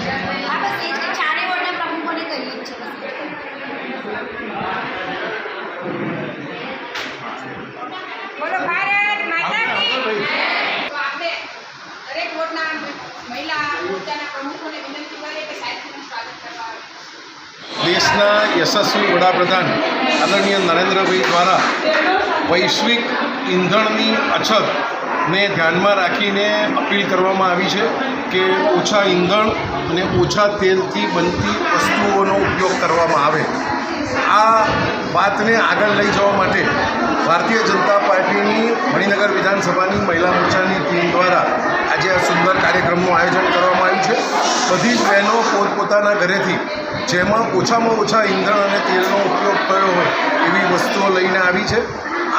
બોલો ભારત માતા કી તો આપણે દરેક વોર્ડના મહિલા મોરચાના પ્રમુખોને વિનંતી કરીએ કે સાહેબનું સ્વાગત કરવા. દેશના યશસ્વી વડાપ્રધાન આદરણીય નરેન્દ્રભાઈ દ્વારા વૈશ્વિક ઈંધણની અછતને ધ્યાનમાં રાખીને અપીલ કરવામાં આવી છે કે ઓછા ઈંધણ અને ઓછા તેલથી બનતી વસ્તુઓનો ઉપયોગ કરવામાં આવે. આ વાતને આગળ લઈ જવા માટે ભારતીય જનતા પાર્ટીની મણિનગર વિધાનસભાની મહિલા મોરચાની ટીમ દ્વારા આજે આ સુંદર કાર્યક્રમનું આયોજન કરવામાં આવ્યું છે. બધી જ બહેનો પોતપોતાના ઘરેથી જેમાં ઓછામાં ઓછા ઈંધણ અને તેલનો ઉપયોગ થયો હોય એવી વસ્તુઓ લઈને આવી છે.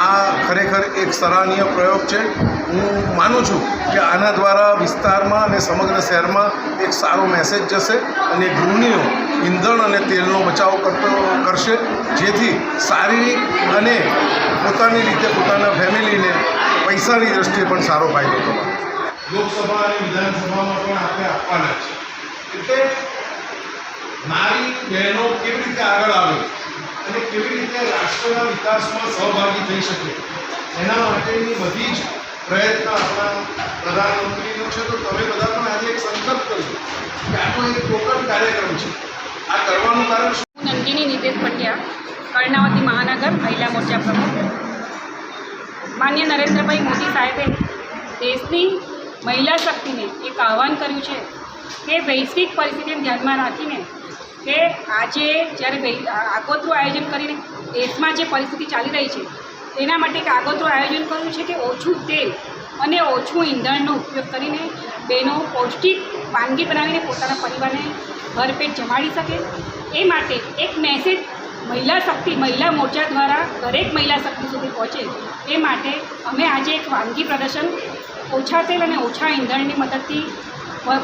આ ખરેખર એક સરાહનીય પ્રયોગ છે. હું માનું છું કે આના દ્વારા વિસ્તારમાં અને સમગ્ર શહેરમાં એક સારો મેસેજ જશે અને ગૃહિણીઓ ઈંધણ અને તેલનો બચાવ કરશે, જેથી શારીરિક અને પોતાની રીતે પોતાના ફેમિલીને પૈસાની દ્રષ્ટિએ પણ સારો ફાયદો થશે. લોકસભા અને વિધાનસભામાં પણ આપણે આપવાના છે. એટલે નારી બહેનો કેવી રીતે આગળ આવે અને કેવી રીતે રાષ્ટ્રના વિકાસમાં સહભાગી થઈ શકે એના માટેની બધી જ પ્રયત્ન આપણા પ્રધાનમંત્રીનો છે. તો તમે બધા પણ આજે એક સંકલ્પ કરજો કે આપણો એક ટોકન કાર્યક્રમ છે. આ કરવાનું કારણ શું? નંદિની નિતેશ પંડ્યા, કર્ણાવતી મહાનગર મહિલા મોરચા પ્રમુખ. માન્ય નરેન્દ્રભાઈ મોદી સાહેબે દેશની મહિલા શક્તિને એક આહ્વાન કર્યું છે કે વૈશ્વિક પરિસ્થિતિને ધ્યાનમાં રાખીને કે આજે જ્યારે આગોતરું આયોજન કરીને દેશમાં જે પરિસ્થિતિ ચાલી રહી છે તેના માટે એક આગોતરું આયોજન કર્યું છે કે ઓછું તેલ અને ઓછું ઈંધણનો ઉપયોગ કરીને બહેનો પૌષ્ટિક વાનગી બનાવીને પોતાના પરિવારને ભરપેટ જમાડી શકે. એ માટે એક મેસેજ મહિલા મોરચા દ્વારા દરેક મહિલા શક્તિ સુધી પહોંચે એ માટે અમે આજે એક વાનગી પ્રદર્શન ઓછા તેલ અને ઓછા ઈંધણની મદદથી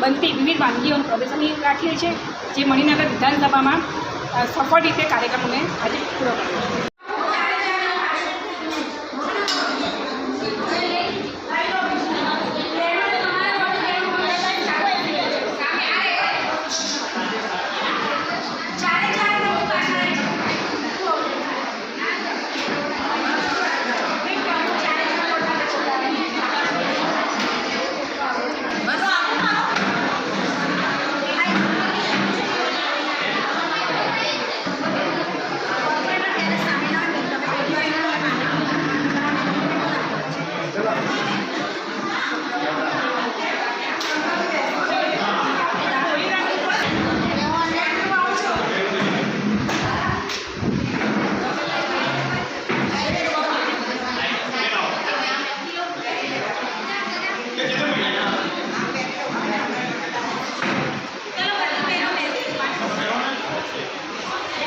બનતી વિવિધ વાનગીઓનું પ્રદર્શન રાખીએ છીએ, જે મણિનગર વિધાનસભામાં સફળ રીતે કાર્યક્રમ અમે આજે પૂરો કર્યો છે.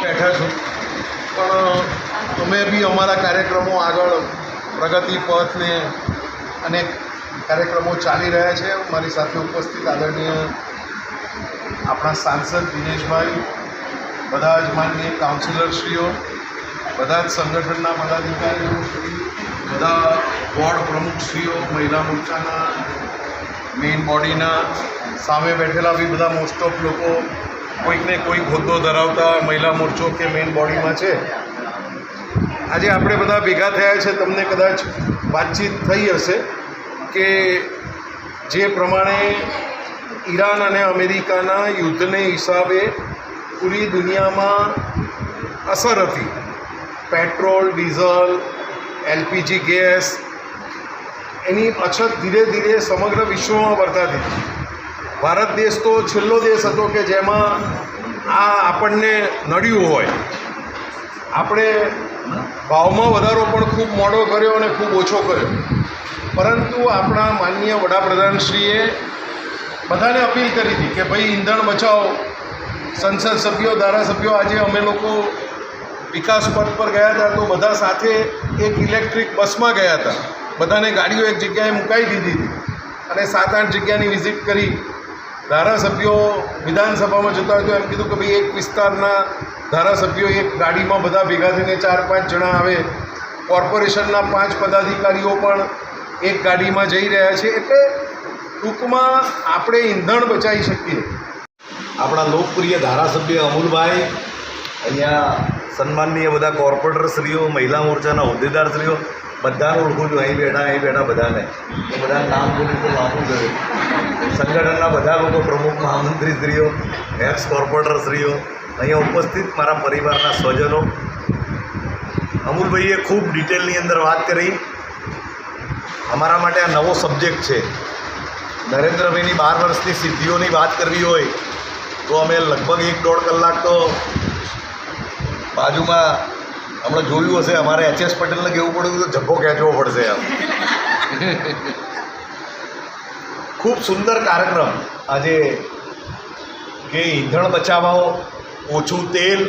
બેઠા છું પણ અમે બી અમારા કાર્યક્રમો આગળ પ્રગતિ પથને અનેક કાર્યક્રમો ચાલી રહ્યા છે. મારી સાથે ઉપસ્થિત આદરણીય આપણા સાંસદ દિનેશભાઈ, બધા જ માનનીય કાઉન્સિલરશ્રીઓ, બધા જ સંગઠનના પદાધિકારીઓ, બધા વોર્ડ પ્રમુખશ્રીઓ, મહિલા મોરચાના મેઇન બોડીના સામે બેઠેલા બી બધા મોસ્ટ ઓફ લોકો કોઈકને કોઈક હોદ્દો ધરાવતા મહિલા મોરચો કે મેઇન બોડીમાં છે. આજે આપણે બધા ભેગા થયા છે. તમને કદાચ વાતચીત થઈ હશે કે જે પ્રમાણે ઈરાન અને અમેરિકાના યુદ્ધને હિસાબે પૂરી દુનિયામાં અસર હતી, પેટ્રોલ, ડીઝલ, એલપીજી ગેસ, એની અછત ધીરે ધીરે સમગ્ર વિશ્વમાં વર્તાતી હતી. ભારત દેશ તો છેલ્લો દેશ હતો કે જેમાં આ આપણને નડ્યું હોય. આપણે ભાવમાં વધારો પણ ખૂબ મોડો કર્યો અને ખૂબ ઓછો કર્યો, પરંતુ આપણા માનનીય વડાપ્રધાનશ્રીએ બધાને અપીલ કરી હતી કે ભાઈ ઈંધણ બચાવો. સંસદ સભ્યો, ધારાસભ્યો, આજે અમે લોકો વિકાસ પથ પર ગયા હતા તો બધા સાથે એક ઇલેક્ટ્રિક બસમાં ગયા હતા. બધાને ગાડીઓ એક જગ્યાએ મુકાઈ દીધી હતી અને 7-8 જગ્યાની વિઝિટ કરી. ધારાસભ્યો વિધાનસભામાં જતા હોય તો એમ કીધું કે ભાઈ એક વિસ્તારના ધારાસભ્યો એક ગાડીમાં બધા ભેગા થઈને 4-5 જણા આવે. કોર્પોરેશનના 5 પદાધિકારીઓ પણ એક ગાડીમાં જઈ રહ્યા છે. એટલે ટૂંકમાં આપણે ઈંધણ બચાવી શકીએ આપણા લોકપ્રિય ધારાસભ્ય અમુલભાઈ, અહીંયા સન્માનનીય બધા કોર્પોરેટરશ્રીઓ, મહિલા મોરચાના હોદ્દેદારશ્રીઓ, બધાને ઓળખું છું. અહીં બેઠા બધાને બધાને નામ બોલી તો લાંબુ કર્યું. સંગઠનના બધા લોકો, પ્રમુખ મહામંત્રીશ્રીઓ, એક્સ કોર્પોરેટરશ્રીઓ, અહીંયા ઉપસ્થિત મારા પરિવારના સ્વજનો. અમુલભાઈએ ખૂબ ડિટેલની અંદર વાત કરી. અમારા માટે આ નવો સબ્જેક્ટ છે. નરેન્દ્રભાઈની 12 વર્ષની સિદ્ધિઓની વાત કરવી હોય તો અમે લગભગ 1-1.5 કલાક તો બાજુમાં હમણાં જોયું હશે, અમારે HS પટેલને કહેવું પડ્યું તો જબ્બો ખેંચવો પડશે એમ. ખૂબ સુંદર કાર્યક્રમ આજે કે ઈંધણ બચાવો, ઓછું તેલ.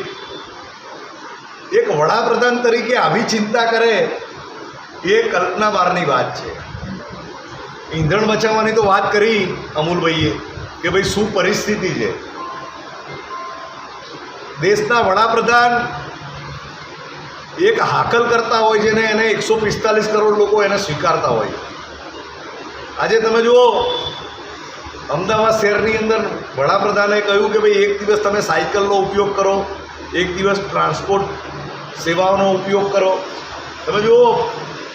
એક વડાપ્રધાન તરીકે આવી ચિંતા કરે એ કલ્પના બહારની વાત છે. ઈંધણ બચાવવાની તો વાત કરી અમુલભાઈએ કે ભાઈ શું પરિસ્થિતિ છે. દેશના વડાપ્રધાન એક હાકલ કરતા હોય છે ને એને 145 કરોડ લોકો એને સ્વીકારતા હોય. આજે તમે જુઓ, અમદાવાદ શહેરની અંદર વડાપ્રધાને કહ્યું કે ભાઈ એક દિવસ તમે સાયકલનો ઉપયોગ કરો, એક દિવસ ટ્રાન્સપોર્ટ સેવાઓનો ઉપયોગ કરો. તમે જુઓ,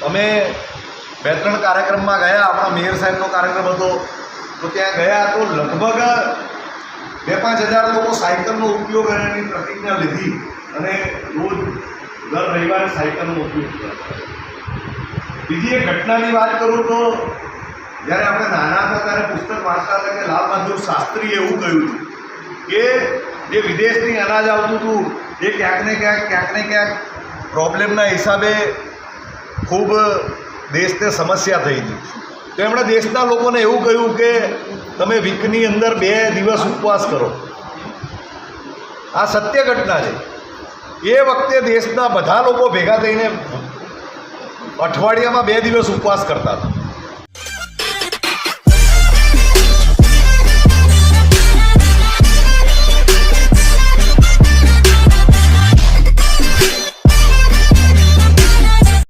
અમે 2-3 કાર્યક્રમમાં ગયા. આપણા મેયર સાહેબનો કાર્યક્રમ હતો તો ત્યાં ગયા તો લગભગ 2-5 હજાર લોકો સાયકલનો ઉપયોગ અને એની પ્રતિજ્ઞા લીધી અને રોજ દર રવિવારે સાયકલનો ઉપયોગ કરતા. બીજી એક ઘટનાની વાત કરું તો જ્યારે આપણે નાના હતા ત્યારે પુસ્તક વાંચતા હતા કે લાલ બહાદુર શાસ્ત્રીએ એવું કહ્યું હતું કે જે વિદેશથી અનાજ આવતું હતું એ ક્યાંક ને ક્યાંક પ્રોબ્લેમના હિસાબે ખૂબ દેશને સમસ્યા થઈ હતી. તો એમણે દેશના લોકોને એવું કહ્યું કે તમે વીકની અંદર 2 દિવસ ઉપવાસ કરો. આ સત્ય ઘટના છે. એ વખતે દેશના બધા લોકો ભેગા થઈને અઠવાડિયામાં 2 દિવસ ઉપવાસ કરતા હતા.